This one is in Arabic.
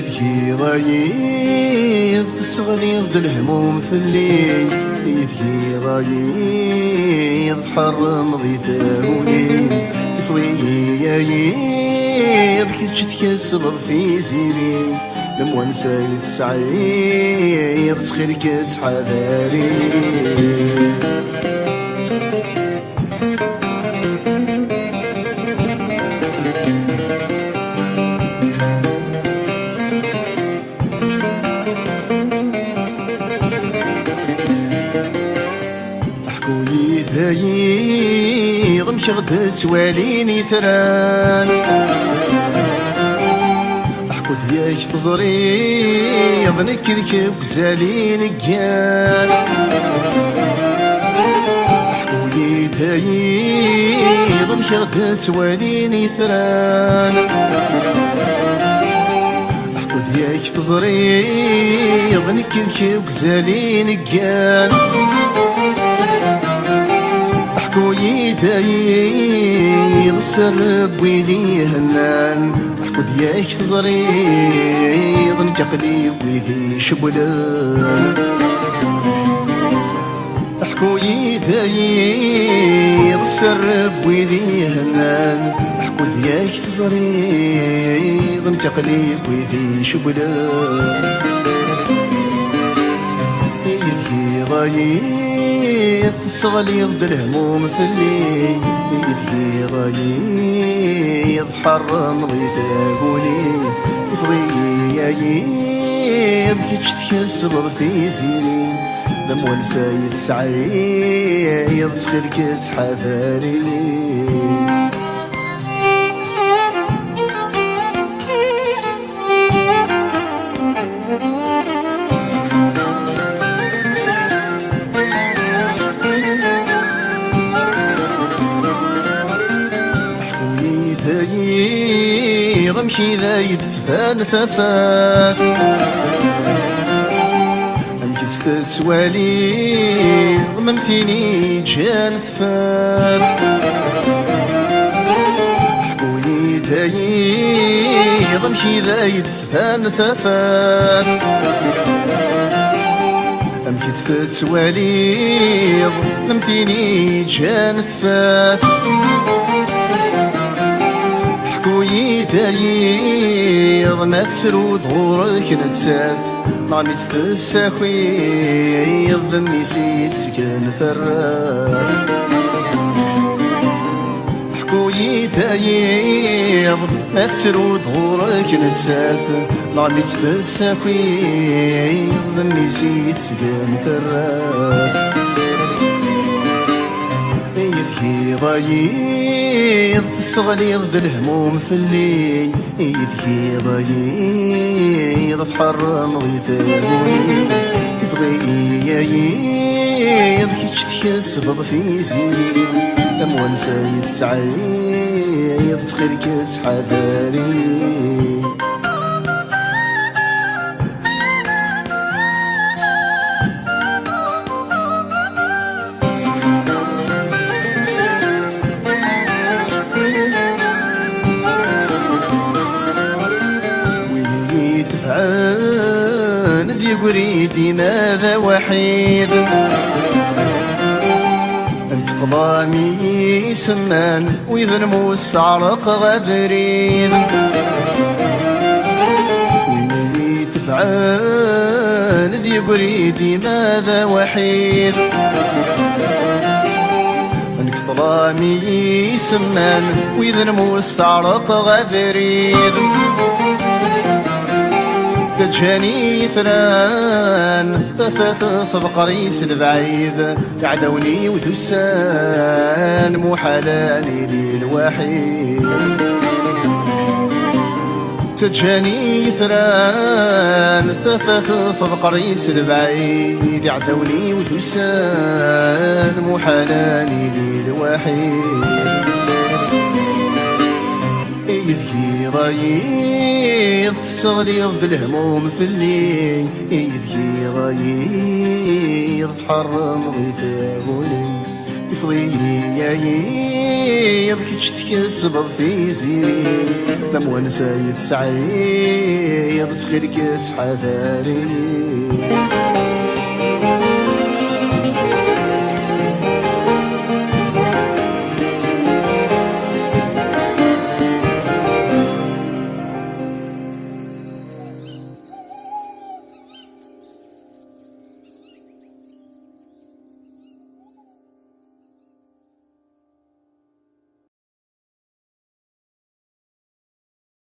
يذكي ضايض الصغليظ الهموم في الليل، يذكي ضايض حرم ضيته وليل، يفضي يايض كي تكسر في زيني، المونسة يتسعيض تخيلك تحذري. دايض مشغدت واليني ثران، احكو دياك تزريض نكذك بزالين قال، احكو لي دايض مشغدت واليني ثران، احكو دياك تزريض نكذك بزالين قال، احكو يدايض السرب ويدي هنان، احكو دياك تزريض نكقلي ويدي شبلان، احكو يدايض السرب ويدي هنان، احكو دياك تزريض نكقلي ويدي شبلان. يذكي ضايض الصغليظ الهموم في الليل، يذكي ضايض حرم ضيته وليل، يفضي يايض كي تكسر في زيني، المونسة يتسعيض تخيلك تحذري. دايض امشي ذايد تبان ثفاث، امشي تتوالي ممثيني جان ثفاث، احكولي دايض امشي ذايد تبان ثفاث، امشي تتوالي ممثيني جان ثفاث، يدايض ما تسرود غورك نتساث، معني تستساخيض ذمي سيد سكن ثراث، احكو يدايض ما تسرود غورك نتساث، معني تستساخيض ذمي سيد سكن ثراث. يذكي ضايض الصغليظ الهموم في الليل، يذكي ضايض حرم ضيته وليل، يفضي يايض كي تكسر في زيني، المونسة يتسعيض تخيلك تحذري. ذي قريدي ماذا وحيد، انت ظلامي سمان ويظلموا السعرق غدرين، ويني تفعل ذي قريدي ماذا وحيد، انك ظلامي سمان ويظلموا السعرق غدرين، تجاني ثران ثفث بقريس البعيد، يعدوني وثسان مو حلالي لي الوحيد، تجاني ثران ثفث بقريس البعيد، يعدوني وثسان مو حلالي لي الوحيد. يذكي ضايض الصغليظ الهموم في الليل، يذكي ضايض حرم ضيته وليل، يفضي يايض كيتش تكسبض في زيري لموان سايد سعيد تغيرك تحذري